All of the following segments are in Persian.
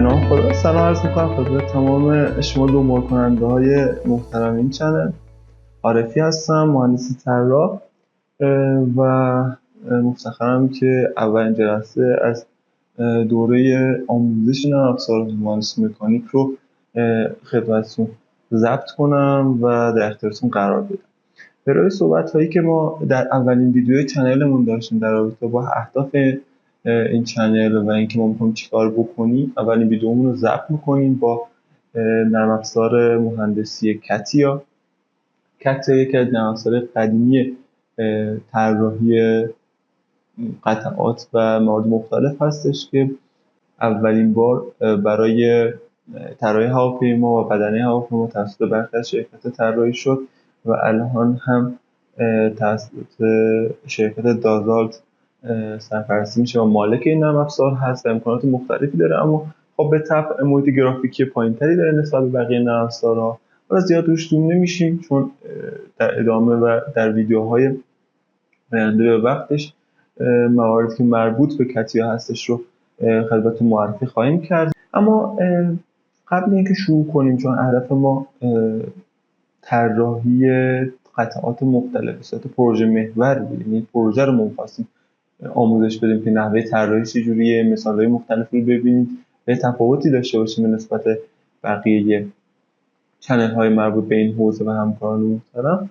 به نام خدا سلام عرض می‌کنم خدمت تمام شما دنبال کننده های محترم این چنل. عارفی هستم، مهندس طراح و مفتخرم که اولین جلسه از دوره آموزش نرم افزار مهندسی مکانیک رو خدمتتون ضبط کنم و در اختیارتون قرار بدم. برای صحبت‌هایی که ما در اولین ویدیوی چنلمون داشتیم در رابطه با اهداف این چنل و اینکه ما می‌خوایم چیکار بکنیم، اولین ویدیومون رو ضبط می‌کنیم با نرم افزار مهندسی کتیا. کتیا یکی از نرم افزارهای قدیمی طراحی قطعات و مواد مختلف هستش که اولین بار برای طراحی هواپیما و بدنه هواپیما توسط برخی از شرکت‌ها طراحی شد و الان هم توسط شرکت دازالت سرپرستی میشه و مالک این نرم افزار هست و امکانات مختلفی داره، اما خب به طبع محیط گرافیکی پایین‌تری داره نسبت به بقیه نرم افزارها و زیاد روش دوم نمیشیم، چون در ادامه و در ویدیوهای آینده به وقتش مواردی که مربوط به کتیا هستش رو خدمتتون معرفی خواهیم کرد. اما قبل اینکه شروع کنیم، چون هدف ما طراحی قطعات مختلف به صورت پروژه محور بود، یعنی پروژه رو می‌خواستیم آموزش بدیم که نحوه طراحی چجوریه، مثال‌های مختلفی رو ببینید و تفاوتی داشته باشیم به نسبت بقیه چنل‌های مربوط به این حوزه و همکاران محترم.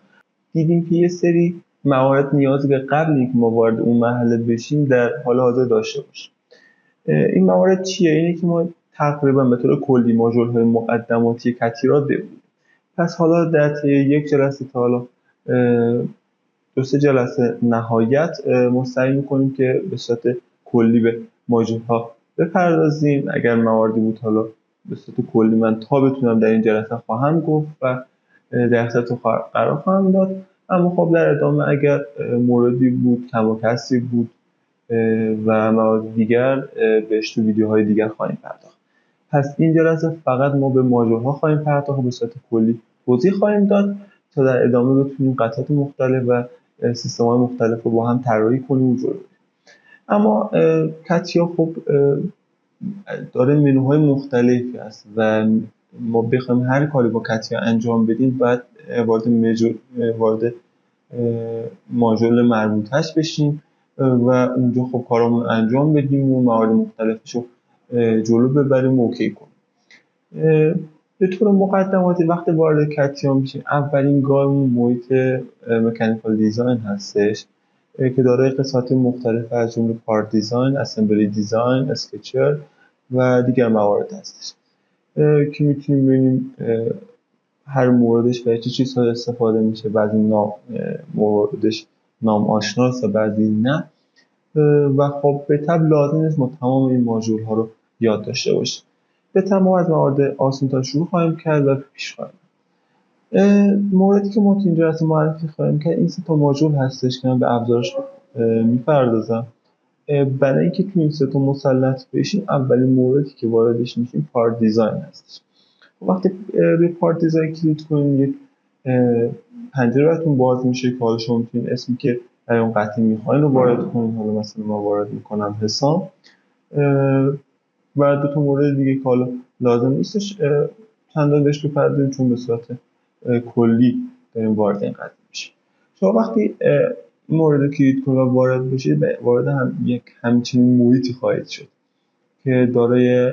دیدیم که یه سری موارد نیازی که قبل اینکه ما وارد اون مرحله بشیم در حال حاضر داشته باشیم. این موارد چیه؟ اینه که ما تقریبا به طور کلی ماژول‌های مقدماتی کتیا را ببینیم. پس حالا در طی یک جلسه تا حالا 2-3 جلسه نهایت ما سعی می‌کنیم که به صورت کلی به ماژول‌ها بپردازیم. اگر مواردی بود حالا به صورت کلی من تا بتونم در این جلسه خواهم گفت و در اختیارتون قرار خواهم داد، اما خب در ادامه اگر موردی بود، کم و کسری بود و موارد دیگر بهش تو ویدیوهای دیگر خواهیم پرداخت. پس این جلسه فقط ما به ماژول‌ها خواهیم پرداخت و به صورت کلی توضیح خواهیم داد تا در ادامه بتونیم قطعات مختلف و سیستم‌های مختلف رو با هم طراحی کنیم و جلو بریم. اما کتیا خب داره منوهای مختلفی هست و ما بخوایم هر کاری با کتیا انجام بدیم باید وارد ماژول مربوطش بشیم و اونجا خب کارامون انجام بدیم و موارد مختلفش رو جلو ببریم و اوکی کنیم. به طور مقدماتی وقتی وارد کتیا میشیم، اولین گاممون محیط مکانیکال دیزاین هستش که دارای قسمت مختلف از جمله پارت دیزاین، اسمبلی دیزاین، اسکچر و دیگر موارد هستش که میتونیم ببینیم هر موردش برای چه چیزهای استفاده میشه. بعضی موردش نام آشناست و بعضی نه و خب به طبع لازم نیست ما تمام این ماژول ها رو یاد داشته باشیم. به طبع ما از موارد آسان تا شروع خواهیم کرد و پیش خواهیم. موردی که ما تو این جلسه معرفی خواهیم کرد این 3 تا ماژول هستش که من به ابزارش میپردازم. برای اینکه تو این 3 تا مسلط بشیم، اولین موردی که واردش میشیم پارت دیزاین هستش. وقتی روی پارت دیزاین کلیک کنید، یک پنجره براتون باز میشه که حالا شما میتونید اسمی که برای اون قطعه میخواین رو وارد کنید. حالا مثلا ما وارد میکنم حسام و 2 تا مورد دیگه که حالا لازم نیستش چندان بهش بپردازیم چون به صورت کلی داریم وارد این قطعه میشیم. شما وقتی این مورد رو کلیک کنید و وارد بشید، وارد یک همچنین محیطی خواهید شد که دارای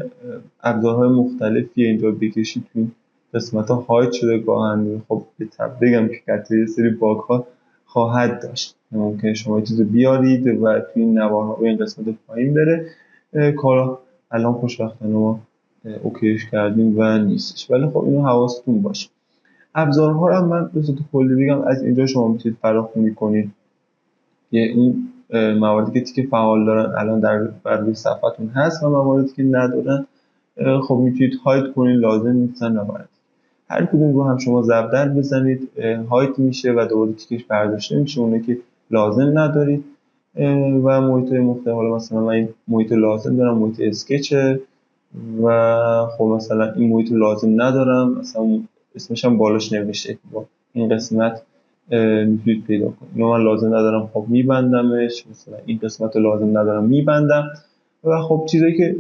ابزارهای مختلفی اینجا بکشید. تو این قسمت ها هاید شده گاهن خب به طب بگم که کتیا یه سری باگ ها خواهد داشت. ممکنه شما چیزو بیارید و تو این نوارها به این قسمت پایین بره. کارا الان خوشبختانه ما اوکیش کردیم و نیستش، ولی خب اینو حواستون باشه. ابزارها رو هم من به صورت کلی بگم، از اینجا شما میتونید فراخوانی کنید که این مواردی که تیک فعال دارن الان بر روی صفحتون هست و مواردی که ندارن خب میتونید هاید کنید، لازم نیستن نباید. هر کدوم رو هم شما زبدر بزنید هاید میشه و دوباره تیکش برداشته میشه اونه که لازم ندارید. و محیط‌های مختلف، حالا مثلا من این محیط لازم دارم، محیط اسکچه و خب مثلا این محیط لازم ندارم، مثلا اسمش هم بالاش نوشته که با این قسمت میتونید پیدا کنید. اینو من لازم ندارم خب میبندمش، مثلا این قسمت رو لازم ندارم میبندم و خب چیزایی که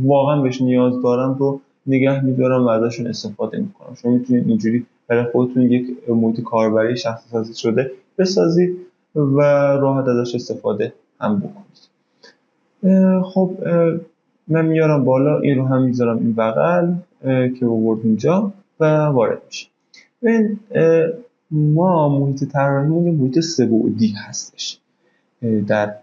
واقعا بهش نیاز دارم رو نگه می‌دارم و ازشون استفاده می‌کنم. شما می‌تونید اینجوری برای خودتون یک محیط کاربری شخصی سازی شده بسازید و راحت ازش استفاده هم بکنید. خب من میارم بالا، این رو هم میذارم این بغل که آورد اینجا و وارد میشه. ببین ما محیط طراحیمون یه محیط سه‌بعدی هستش در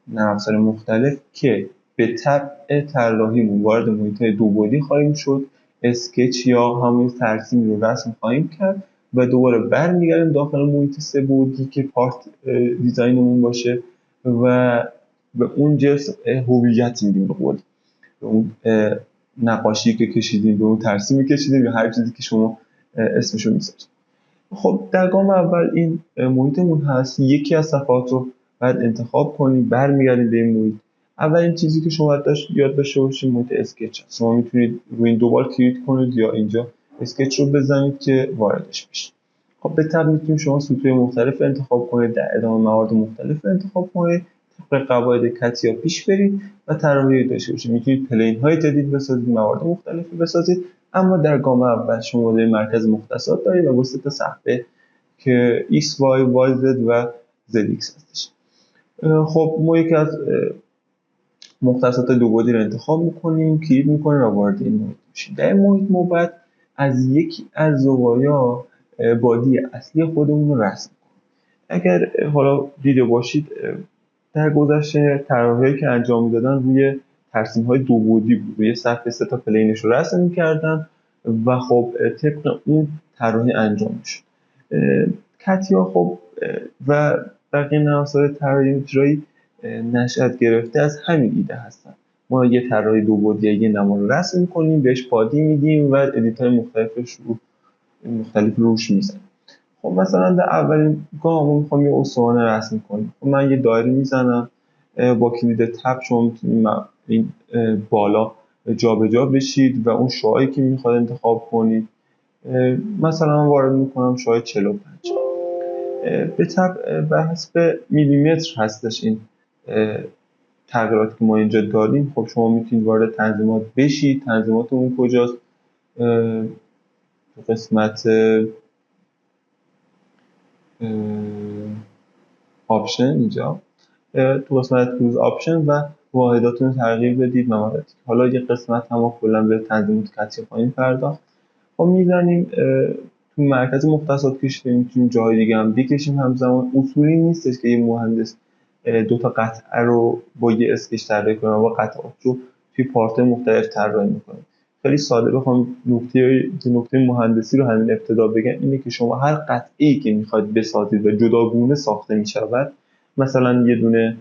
نرم افزار مختلف که به طبع طراحیمون وارد محیط‌های دوبعدی خواهیم شد، اسکچ یا همون ترسیم رو رسم خواهیم کرد و دوباره برمیگردیم داخل محیط سه‌بعدی که پارت دیزاینمون باشه و به اون جنس هویت میدیم به قول، به اون نقاشی که کشیدیم، به اون ترسیمی کشیدیم یا هر چیزی که شما اسمشو میذارید. خب در گام اول این محیطمون هست، یکی از صفحات رو باید انتخاب کنید، برمیگردید به این محیط. اولین چیزی که شما باید یاد داشته باشید محیط اسکچ هست. شما میتونید روی این دوبار کلیک کنید یا اینجا اسکچ رو بزنید که واردش بشید. خب به طب میتونید شما سطوح مختلف انتخاب کنید، در ادامه موارد مختلف انتخاب کنید، طبق قواعد کاتیا پیش برید و طراحی داشته باشید. میتونید پلین های جدید بسازید، موارد مختلفی بسازید، اما در گام اول شما در مرکز مختصات دارید و با 3 تا صفحه که x y z و zx هستش. خب ما یکی از مختصات دوبعدی رو انتخاب میکنیم، کلیک میکنیم و وارد این محیط میشیم. در این محیط ما باید از یکی از زوایا بادی اصلی خودمون رو رسم کنیم. اگر حالا دیده باشید در گذشته طراحی‌هایی که انجام میدادن روی ترسیم‌های دوبعدی بود، روی صفحه 3 تا پلینش رو رسم می‌کردن و خب طبق اون طراحی انجام میشد. کاتیا خب و بقیه نرم افزار طراحی اجرایی نشأت گرفته از همین ایده هستن. ما یه طراحی دوبعدی یه نما رو رسم می‌کنیم، بهش بادی میدیم و ادیت‌های مختلف روش میزنیم. خب مثلا در اولین گام میخوام یه استوانه رسم کنم. خب من یه دایره میزنم، با کلید تب شما میتونید این بالا جابجا بشید و اون شعاعی که میخواد انتخاب کنید. مثلا من وارد میکنم شعاع 45. به طب به حسب میلیمتر هستش این تغییراتی که ما اینجا داریم. خب شما میتونید وارد تنظیمات بشید. تنظیمات اون کجاست؟ تو قسمت آپشن اینجا، تو قسمت روز آپشن و واحداتون رو تغییر بدید مواردی. حالا یه قسمت هم کلا به تنظیمات کاتیا خواهیم پرداخت. خب میزنیم تو مرکز مختصات کشیده، میتونیم جای دیگه هم بکشیم همزمان. اصولی نیستش که یه مهندس 2 تا قطعه رو با یه اسکچ طراحی کنه و قطعات رو توی پارت مختلف طراحی میکنه. خیلی ساده بخوام نکته مهندسی رو همین ابتدا بگم اینه که شما هر قطعه‌ای که میخواید بسازید و جداگونه ساخته میشود، مثلا یه دونه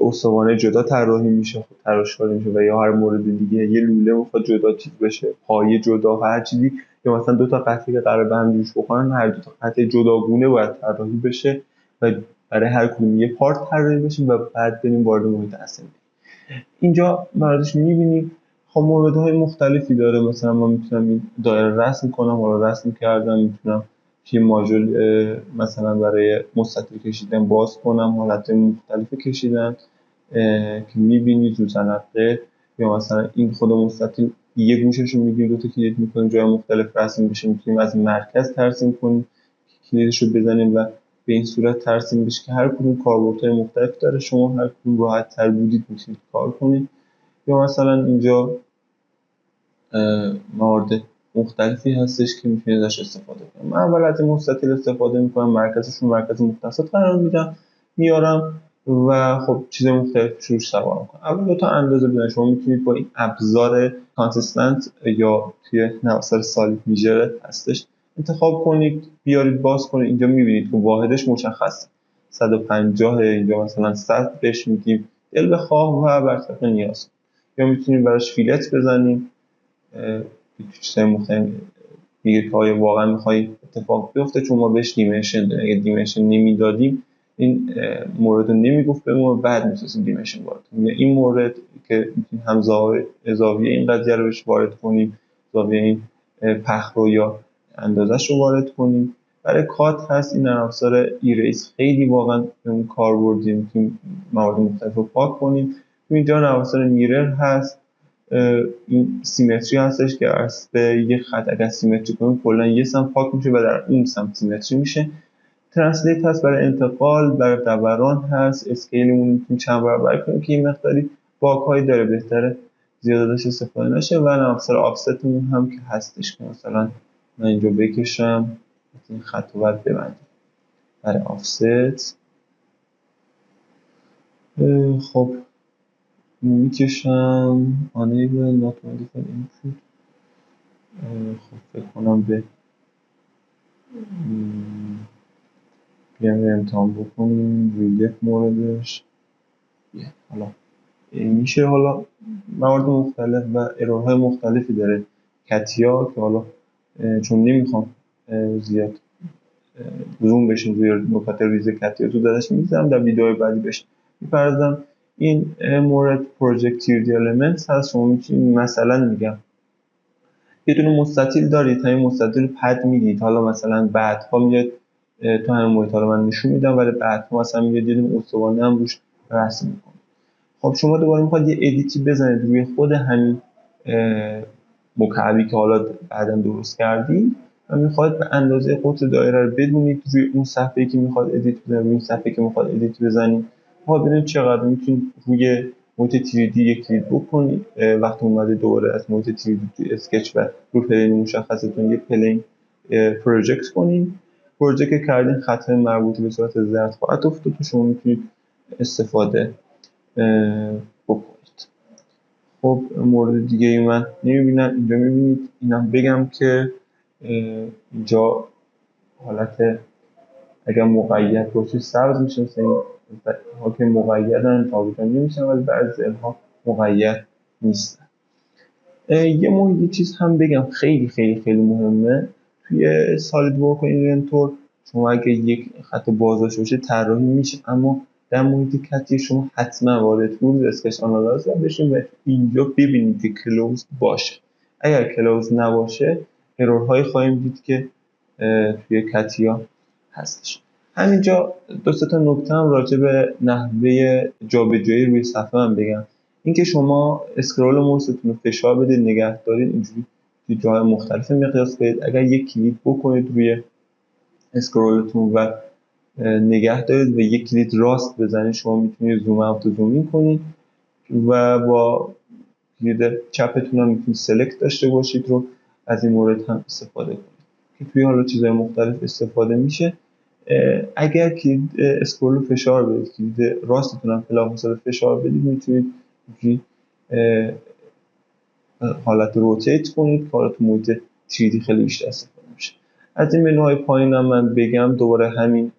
استوانه جدا طراحی میشه، تراشکاری میشه، و یا هر مورد دیگه یه لوله میخواد جدا چیز بشه، پایه جدا، هر چیزی، یا مثلا 2 تا قطعه که قرار به هم جوش بکنن، هر 2 تا قطعه جداگونه باید طراحی بشه و برای هر کدوم یه پارت طراحی بشه و بعد بریم وارد محیط اسمبلی. اینجا موردش می‌بینید خب موردهای مختلفی داره. مثلا من میتونم این دایره رسم کنم، حالا رسم کردم، میتونم که ماژول مثلا برای مستطیل کشیدن باز کنم، حالت مختلف کشیدن که می‌بینید رو تنقه، یا مثلا این خود مستطیل یه گوشش رو میگیم 2 تا کلید می‌کنیم جای مختلف رسم بشه، میتونیم از مرکز ترسیم کنیم، کلیدش رو بزنیم و به این صورت ترسیم بشه که هر کدوم کاربردهای مختلف داره. شما هر کدوم راحت تر بودید میتونید کار کنید. یا مثلا اینجا موارد مختلفی هستش که میتونید ازش استفاده کنید. من اول از این مستطیل استفاده میکنم، مرکزشون مرکز مختصات قرار میدم، میارم و خب چیز مختلف روش سوار میکنم. اول 2 تا اندازه بدن. شما میتونید با این ابزار کانسیستنت یا توی نوسار سالیک میجر هستش انتخاب کنید، بیارید باز کنید. اینجا میبینید که واحدش مشخص 150، اینجا مثلا 100 بهش میگیم دل بخواه و بر طبق نیاز. یا میتونید براش فیلت بزنیم، چیزهای مختلف میگه که آیا واقعا میخوایی اتفاق بیفته، چون ما بهش دیمنشن داریم. اگه دیمنشن نمیدادیم این مورد رو نمیگفت به ما، بعد میتونستیم دیمنشن وارد کنیم. این مورد که میتونیم هم زاویه این قضیه رو بهش وارد کنیم، زاویه این پخ رو یا اندازش رو وارد کنیم. برای کات هست این نرم افزار ایریز، خیلی واقعا به اون کار بردیم، میتونیم موارد مختلف رو پاک کنیم تو اینجا نواسان میرر هست، این سیمتری هستش که از به یه خط اگر سیمتری کنیم کلا یه سمت پاک میشه و در اون سمت سیمتری میشه. ترنسلیت هست برای انتقال، برای دوران هست، اسکیلمون میتونیم چند برابر کنیم که این مقداری باگ‌هایی داره، بهتره زیاد ازش استفاده نشه. و نواسان آفستمون هم که هستش که مثلا من اینجا بکشم این خط رو باید ببندیم برای آفست. خب میکشم enable not modified input. خب فکر کنم به بیایم امتحان بکنیم روی یک موردش. حالا میشه حالا موارد مختلف و ارورهای مختلفی داره کتیا که حالا چون نمیخوام زیاد زوم بشیم روی نکات ریز کتیا تو درش میذارم، در ویدیوهای بعدی بهش میپردازم. این مورد پروژکت تیردی المنتس هست. شما میتونید مثلا میگم یه دونه مستطیل دارید، همین مستطیل پد میدید، حالا مثلا بعدها میاد تو همین محیط، حالا من نشون میدم ولی بعدها مثلا میاد یه دونه استوانه هم روش رسم میکنه. خب شما دوباره میخواد یه ادیتی بزنید روی خود همین مکعبی که حالا بعداً درست کردید و میخواد به اندازه قطر دایره رو بدونید روی اون صفحه‌ای که میخواد ادیت بزنید، روی این صفحه‌ای که میخواد ادیت بزنید. ما ببینیم چقدر میتونید روی محیط 3D یک کلیک بکنید. وقتی اومده دوباره از محیط 3D تو اسکچ و رو پلین مشخصتون یک پلین پروژکت کنید. پروژکت کردین خط مربوطی به صورت زرد خواهد افتاد و شما میتونید استفاده بکنید. خب مورد دیگه ای من نمیبینم اینجا میبینید. اینم بگم که اینجا حالت اگر مقید باشه سبز میشه، مثل این ها که مقیدن تابیدن نمیشن ولی بعضی ها مقید نیستن. یه چیز هم بگم خیلی خیلی خیلی مهمه توی سالید ورک و اینونتور. شما اگه یک خط بازداشته باشه طراحی میشه، اما در محیط کتی شما حتما وارد تولز اسکچ آنالایزر بشین و اینجا ببینید که کلوز باشه. اگر کلوز نباشه ارورهایی خواهیم دید که توی کتیا هستش. همینجا دو سه تا نکته هم راجع به نحوه جابجایی روی صفحه هم بگم. اینکه شما اسکرول موستون رو فشار بدید، نگه دارید، اینجوری توی جای مختلف مقیاس بدید. اگر یک کلیک بکنید روی اسکرولتون و نگه دارید و یک کلیک راست بزنید، شما میتونید زوم اوت و زوم این کنید و با کلید چپتون هم میتونید سلکت داشته باشید رو از این مورد هم استفاده کنید که توی حالا چیزهای مختلف استفاده میشه. اگر کلید اسکرول رو فشار بدید، کلید راستتون هم بلافاصله فشار بدید، میتونید حالت روتیت کنید که حالا تو محیط 3D خیلی بیشتر استفاده میشه. از این منوهای پایین هم من بگم دوباره همین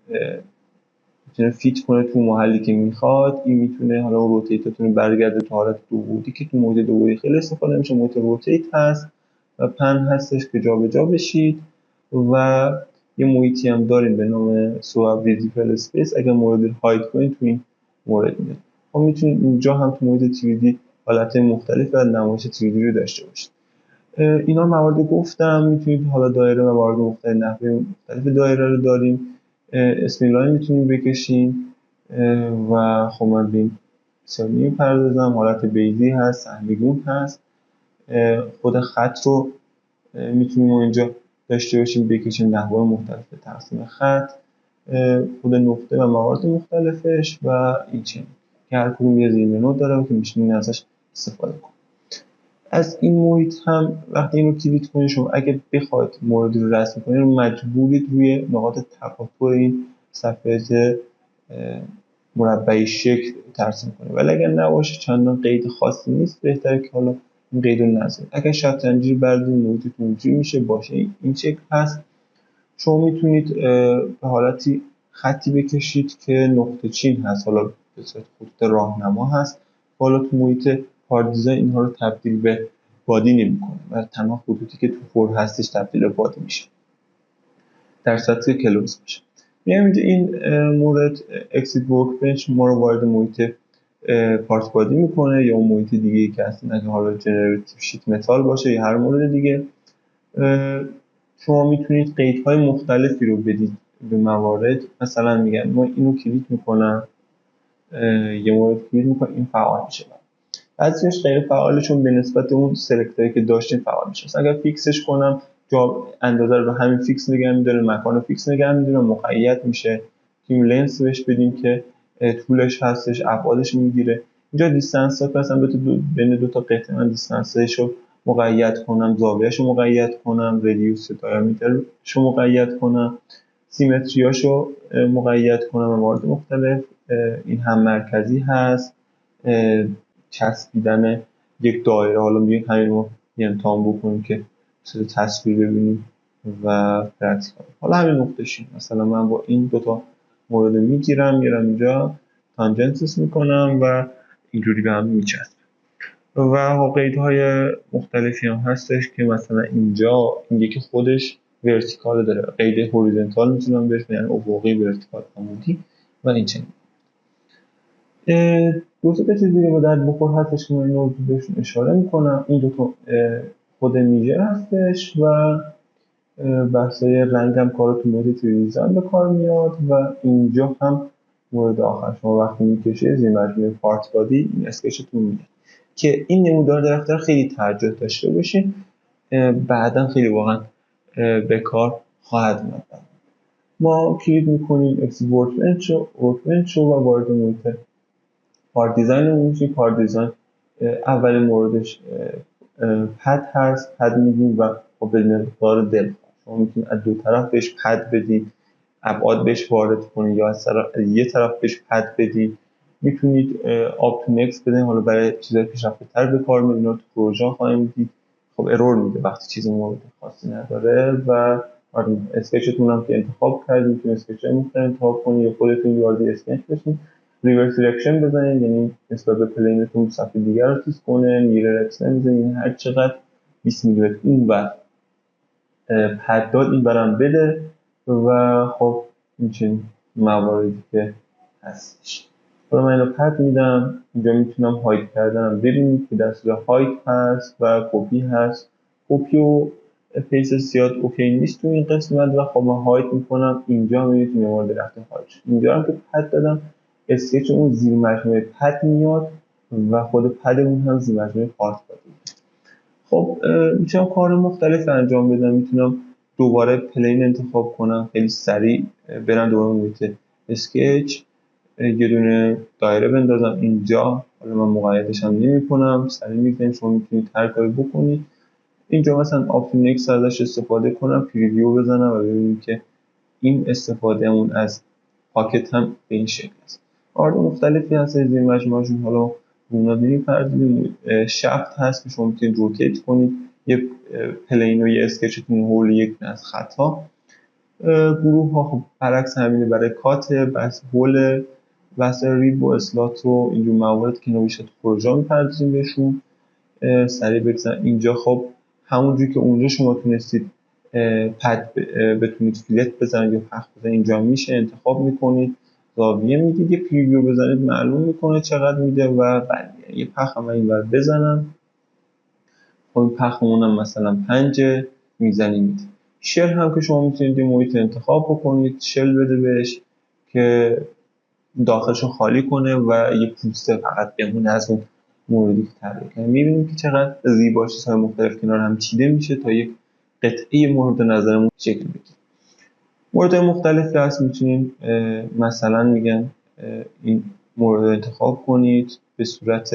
میتونه فیت کنه تو محلی که میخواد. این میتونه حالا روتیتتون برگرده تو حالت دو بعدی که تو محیط دو بعدی خیلی استفاده میشه. محیط روتیت هست و پن هستش که جابجا بشید و یه محیطی هم داریم به نام سواب ویزیبل اسپیس. اگه مورد هاید کنید تو این مورد میاد. ما میتونید اینجا هم تو محیط 3D حالت مختلف و نمایش 3D رو داشته باشید. اینا موارد گفتم. میتونید حالا دایره و موارد مختلف نحوه مختلف دایره رو داریم. اسم لاین میتونید بکشین و خب من به این بسیار میپردازم. حالت بیزی هست، سهمیگون هست. خود خط رو میتونیم اینجا داشته باشیم بکشیم، نحوه مختلف تقسیم خط، خود نقطه و موارد مختلفش و این چنین که هر کدوم یه زیرمنو داره که میتونید ازش استفاده کنید. از این محیط هم وقتی این رو کلیک کنید شما اگه بخواید موردی رو رسم کنید مجبورید روی نقاط تقاطع این صفحه مربعی شکل ترسیم کنید، ولی اگر نباشه چندان قید خاصی نیست، بهتره که حالا این قید رو نذارید. اگر شطرنجی بردارید محیطتون اینجوری میشه باشه این شکل هست. شما میتونید به حالتی خطی بکشید که نقطه چین هست، حالا به صورت خطوط راهنما هست، حالا تو محیط کار دیزاین اینها رو تبدیل به بادی نمی‌کنه و تنها خطوطی که تو فور هستش تبدیل به بادی میشه در سطح کلوز میشه. میگم این مورد اکسید ورک بنچ ما رو وارد محیط پارت بادی میکنه یا اون محیط دیگه که هستن، اگه حالا جنراتیو شیت متال باشه یا هر مورد دیگه. شما میتونید قیدهای مختلفی رو بدید به موارد. مثلا میگم ما اینو کلیک میکنم یه مورد کلیک میکنیم این فعال میشه. بعضیش غیر فعاله چون به نسبت اون سلکتایی که داشتیم فعال میشه. مثلا اگر فیکسش کنم جا اندازه رو همین فیکس نگه میداره، مکان رو فیکس نگه میداره، مقید میشه. تیم لنس بهش بدیم که طولش هستش، ابعادش میگیره. اینجا دیستنس ها مثلا بین دو تا قطعه من دیستنسش رو مقید کنم، زاویه‌اش رو مقید کنم، ردیوس دیامترش رو مقید کنم، سیمتریاش رو مقید کنم. موارد مختلف این هم مرکزی هست، چسبیدن یک دایره. حالا میگیم همین رو امتحان بکنیم که مثل تصویر ببینیم و پرکتیس کنیم. حالا همین نقطه‌شیم مثلا من با این دوتا مورد میگیرم، میرم اینجا تانجنسس میکنم و اینجوری به هم میچسبه. و قیدهای مختلفی هم هستش که مثلا اینجا این یکی خودش ورتیکال داره، قید هوریزونتال میتونم بهش یعنی افقی، ورتیکال، عمودی و این چنین. دو تا چیزی دیگه به درد بخور هستش که من اینو بهشون اشاره میکنم. این دو تا خود میجر هستش و بحثای رنگ هم کار تو مورد دیزاین به کار میاد و اینجا هم مورد آخر شما وقتی میکشه زیر مجموعه پارت بادی این اسکچتون میاد که این نمودار در اختیار خیلی توجه داشته باشین، بعدا خیلی واقعا به کار خواهد اومد. ما کلیک میکنیم اکسپورت ورکبنچ و وارد محیط پارت دیزاین رو میشیم. پارت دیزاین اول موردش پد هست، پد میدیم و با به مقدار دل شما میتونید از دو طرف بهش پد بدید، ابعاد بهش وارد کنید یا از یه طرف بهش پد بدید. میتونید آپ تو نکست بدین، حالا برای چیزای پیشرفته تر به کار میاد. اینا تو پروژه خواهیم دید. خب ارور میده وقتی چیز مورد خاصی نداره. و اسکچتون هم که انتخاب کردید میتونید اسکچ مختلف انتخاب کنید یا خودتون وارد اسکچ بشین. ریورس دیرکشن بزنید، یعنی نسبت به پلینتون صفحه دیگر رو تیز کنه. میرر اکستند بزنید، هر چقدر 20 میلی متر این بر پد داد این برم بده. و خب این مواردی که هستش. حالا من اینو پد میدم. اینجا میتونم هاید کردنم ببینید که در صورت هاید هست و کپی هست. کپی و پیس زیاد اوکی نیست تو این قسمت و خب من هاید میکنم. اینجا میبینید مورد رفته هاید شد. اینجا هم که پد دادم اسکچ اون زیر مجموعه پد میاد و خود پدمون هم زیر مجموعه پارت داده. خب میتونم کار مختلف انجام بدم. میتونم دوباره پلین انتخاب کنم، خیلی سریع برم دوباره محیط اسکچ، یه دونه دایره بندازم اینجا. حالا من مقیدش هم نمی کنم، سریع میگذاریم. شما میتونید هر کاری بکنید. اینجا مثلا آپشن نکس ازش استفاده کنم، پریویو بزنم و ببینیم که این استفادهمون از پاکت هم به این شکل است. آرد مختلفی هست از این مجموعهشون، حالا اونا نمی‌پردازیم. شفت هست که شما میتونید روتیت کنید یه پلین و یه اسکچتون هول یک از خطا. گروه ها خب برعکس همینه برای کات، بس هول، بس ریب و اسلات و اینجور موارد که نویشه تو پروژه می‌پردازیم بهشون. سریع بگذارم اینجا. خب همونجوری که اونجا شما تونستید پد بتونید فیلت بزنید یا پخ بزنید اینجا میشه. انتخاب میکنید، زاویه میدید، یه پریویو بزنید معلوم میکنه چقدر میده و بعد یه پخ هم اینور بزنم. خب پخمون هم مثلا 5 میزنید. شل هم که شما میتونید یه محیط انتخاب بکنید، شل بده بهش که داخلشو خالی کنه و یه پوسته فقط بمونه از اون موردی که طراحی کردیم. می‌بینیم که چقدر زیبا چیزهای مختلف کنار هم چیده میشه تا یک قطعه مورد نظرمون شکل بگیره. مورد مختلفی هست. میتونید مثلا میگن این مورد رو انتخاب کنید به صورت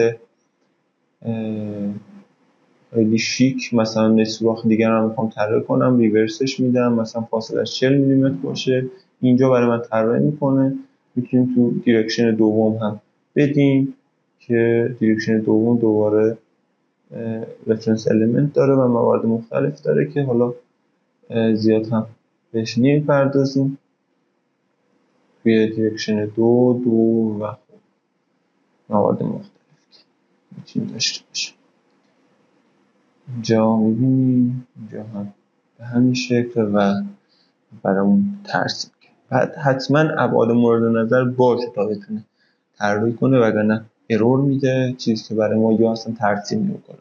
خیلی شیک. مثلا یه سوراخ دیگر رو میخوام طراحی کنم، ریورسش میدم، مثلا فاصله‌اش 40 میلیمتر باشه. اینجا برای من طراحی میکنه. میتونیم تو دیرکشن دوم هم بدیم که دیرکشن دوم دوباره رفرنس الیمنت داره و موارد مختلف داره که حالا زیاد هم بهش نمی‌پردازیم. توی دیرکشن دو و موارد مختلف میتونیم داشته باشیم. اینجا میبینیم اینجا هم به همین شکل و برامون ترسیم. بعد حتما ابعاد مورد نظر باشه تا بتونه طراحی کنه، وگرنه ارور میده، چیزی که برای ما یا اصلا ترسیم نمیکنه.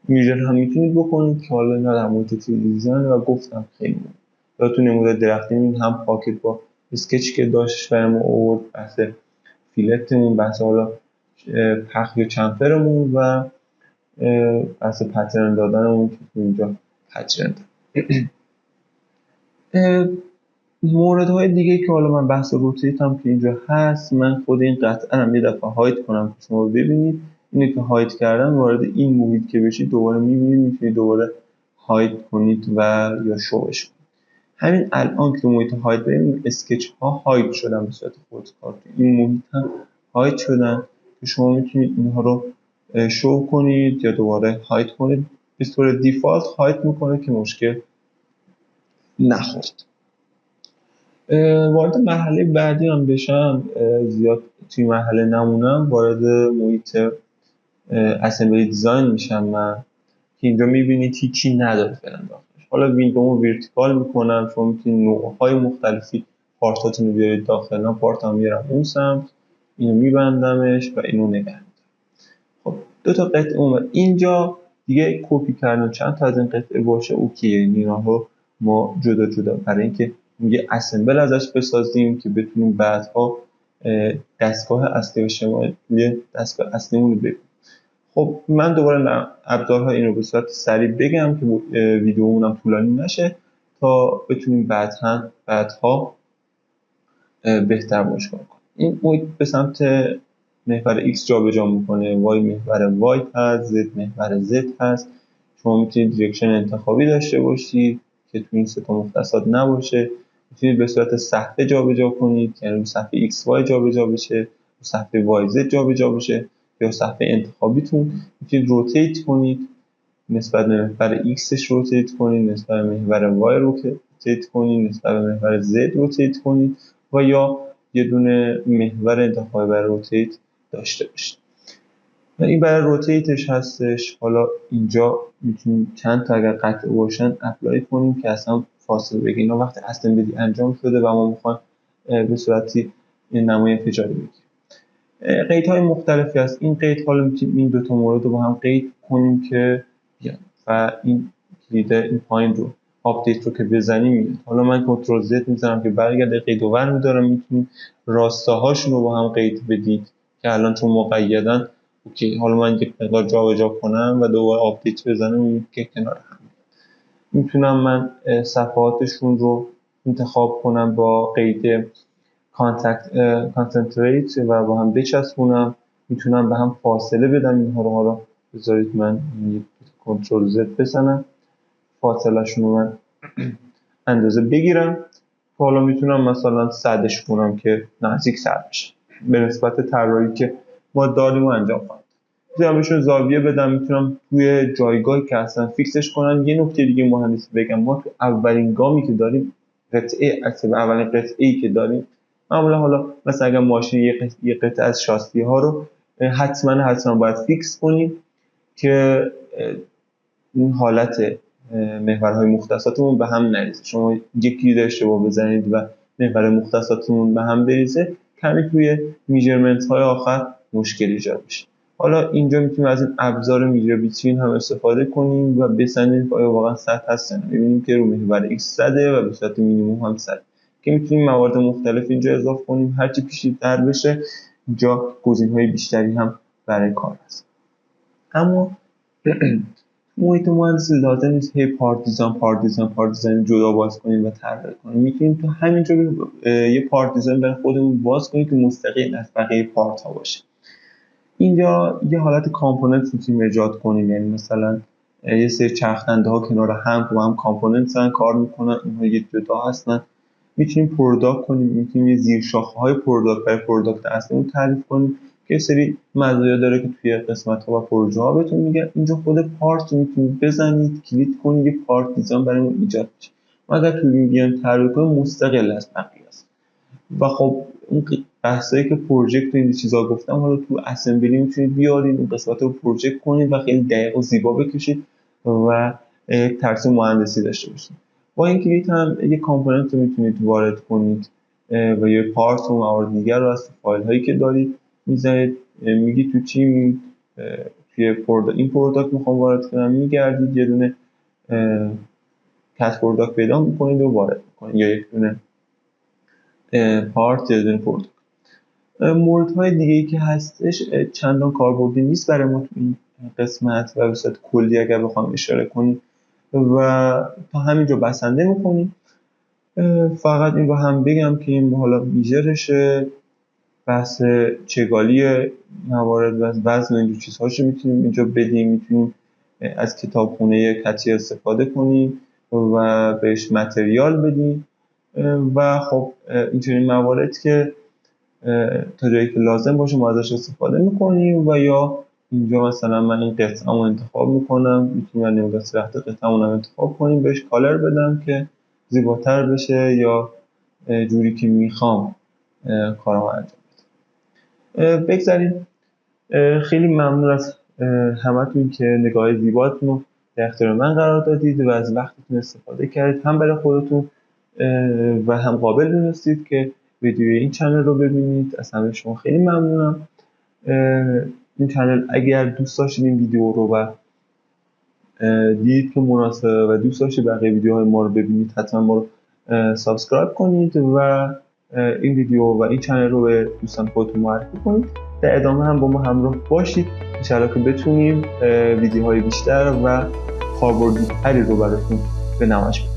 میجر هم میتونید بکنید که حالا اینا در مورد دیزاین و گفتم خیلی مهم. یا تو نمودار درختی میبینید هم پاکت با اسکچ که داشت برای ما آورد، بحث فیلتمون، بحث حالا پخ یا چمفرمون و بحث پترن دادنمون که اینجا پترن موردهای دیگه که حالا من بحث روتیت هم که اینجا هست، من خود این قطعا هم یه دفعه هایت کنم که شما ببینید. اینه که هایت کردن وارد این محیط که بشید دوباره میبینید، میتونید دوباره هایت کنید و یا شوش کنید. همین الان که محیط هایت بریم، اسکچ ها هایت شدن به صورت خودکار، این محیط هم هایت شدن که شما میتونید اینها رو شو کنید یا دوباره هایت کنید. به صورت دیفالت هایت میکنه که مشکل نخورد. وارد مرحله بعدی هم بشم، زیاد توی مرحله نمونم، وارد محیط اسمبلی دیزاین میشم من که اینجا میبینید هیچی نداره فعلا داخلش. حالا ویندومو ویرتیکال میکنم، شما میتونید نوعهای مختلفی پارتاتون رو بیارید داخل. من پارت هم میارم اون سمت، اینو میبندمش و اینو نگه میدارم. خب دو تا قطعه اومد اینجا دیگه، کپی کردن چند تا از این قطعه باشه اوکیه. اینا رو ما جدا جدا برای اینکه یه اسمبل ازش بسازیم که بتونیم بعدها دستگاه اصلی و شمالی دستگاه اصلیمون رو ببینیم. خب من دوباره ابزارها این رو به صورت سریع بگم که ویدیومون طولانی نشه تا بتونیم بعدها بهتر مشکل کنیم. این محیط به سمت محور X جابجا میکنه، Y محور Y هست، Z محور Z هست. شما میتونید دیرکشن انتخابی داشته باشید که تو این سه تا مختصات نباشه. میتونید به صورت صفحه جابجا کنید، یعنی صفحه XY جابجا بشه، صفحه YZ جابجا بشه، یا صفحه انتخابیتون میتونید روتیت کنید، نسبت به محور Xش روتیت کنید، نسبت به محور Y روتیت کنید، نسبت به محور Z روتیت کنید و یا یه دونه محور انتخابی برای روتیت داشته باشید. و این برای روتیتش هستش. حالا اینجا میتونیم چند تا اگر قطعه باشن اپلای کنیم که اصلا فاصله بگیریم. وقتی اسمبلی انجام شده و ما میخوایم به صورتی نمای انفجاری بگیریم، قیدهای مختلفی هست. این قید حالا میتونیم این دو تا مورد رو با هم قید کنیم که بیان و این کلید این پایین رو آپدیت رو که بزنیم میاد. حالا من کنترل زد میزنم که برگرده، قید و ور میدارم. میتونید راستاهاشون رو با هم قید بدید که الان چون مقیدن اوکی. حالا من یک مقدار جابجا کنم و دوباره آپدیت بزنم که کنار هم. میتونم من صفحاتشون رو انتخاب کنم با قید کانسنتریت و با هم بچسبونم. میتونم به هم فاصله بدم. اینها رو حالا بذارید من کنترل زد بزنم، فاصله شون رو من اندازه بگیرم. حالا میتونم مثلا صدش کنم که نزدیک 100 بشه به نسبت طراحی که ما داریم و انجام خواهیم. میتونم بهشون زاویه بدم، میتونم توی جایگاهی که هستن فیکسش کنم. یه نکته دیگه مهندسی بگم، ما تو اولین گامی که داریم اولین قطعه‌ای که داریم معمولا، حالا مثلا اگر ماشین یه قطعه از شاسی ها رو حتما باید فیکس کنیم که این حالت محورهای مختصاتمون به هم نریزه. شما یکی اشتباه بزنید و محور مختصاتمون به هم بریزه، کمی توی میجرمنت های آخر مشکل ایجاد میشه. حالا اینجا میتونیم از این ابزار میجر بیتوین هم استفاده کنیم و بسنجیم که آیا واقعا 100 هست یا نه. می‌بینیم که رو محور X 100 و به صورت مینیمم هم 100 که میتونیم موارد مختلف اینجا اضافه کنیم. هرچی پیچیده‌تر بشه اینجا گزینه‌های بیشتری هم برای کار هست. اما محیط مهندسی لازم نیست هی پارت دیزاین جدا باز کنیم و طراحی کنیم. میتونیم تو همینجا یه پارت دیزاین برای خودمون باز کنیم که مستقل از بقیه پارت ها باشه. اینجا یه حالت کامپوننت میتونیم ایجاد کنیم، یعنی مثلا یه سری چرخنده ها کنار هم با هم کامپوننت هستن، کار میکنن، اونها یه جدا هستن. میتونیم پروداکت کنیم، میتونیم یه زیر شاخه های پروداکت برای پروداکت اصلیمون تعریف کنیم که سری مزایا داره که توی قسمت ها و پروژه ها بهتون میگن. اینجا خود پارت رو میتونید بزنید، کلیک کنید، یه پارت دیزاین برامون ایجاد میشه. ما اگر توی بیان طراحی کنیم مستقل از بقیه است. و خب اون بحثایی که پروژکت و این چیزا گفتم، حالا تو اسمبلی میتونید بیارید اون قسمت رو پروژکت کنید و خیلی دقیق و زیبا بکشید و یک ترسیم مهندسی داشته باشید. با این کلیت هم یک کامپوننت رو میتونید وارد کنید و یه پارت و موارد دیگر رو از فایل هایی که دارید میذارید. میگی تو چی توی این پروداکت میخوام وارد کنم، میگردید یه دونه کات پروداکت پیدا میکنید و وارد میکنید، یا یک دونه پارت یا دونه پروداکت. موردهای دیگه‌ای که هستش چندان کاربردی نیست برای ما تو این قسمت و به صورت کلی اگر بخوام اشاره کنیم و تا همینجا بسنده میکنیم. فقط این رو هم بگم که این حالا میجرشه، بحث چگالی موارد و وزن و اینجور چیزهاشو میتونیم اینجا بدیم، میتونیم از کتابخونه کتی استفاده کنیم و بهش متریال بدیم و خب اینجوری موارد که تا جایی که لازم باشه ما ازش استفاده میکنیم و یا اینجا مثلا من این قطعه‌مو انتخاب میکنم، میتونم نمیگه رخت قطعه‌مو انتخاب کنیم بهش کالر بدم که زیباتر بشه یا جوری که میخوام کارم انجام بدم. بگذاریم. خیلی ممنون از همتون که نگاه زیباتون رو در اختیار من قرار دادید و از وقتتون استفاده کردید، هم برای خودتون و هم قابل دونستید که ویدیوی این چنل رو ببینید. از همه شما خیلی ممنونم. این چنل اگر دوست داشتید این ویدیو رو و دید که مناسبه و دوست داشتید بقیه ویدیوهای ما رو ببینید، حتما ما رو سابسکرایب کنید و این ویدیو و این چنل رو به دوستان خودتون معرفی کنید. در ادامه هم با ما همراه باشید انشاءالله که بتونیم ویدیوهای بیشتر و کاربردی‌تری رو براتون به نمایش بذاریم.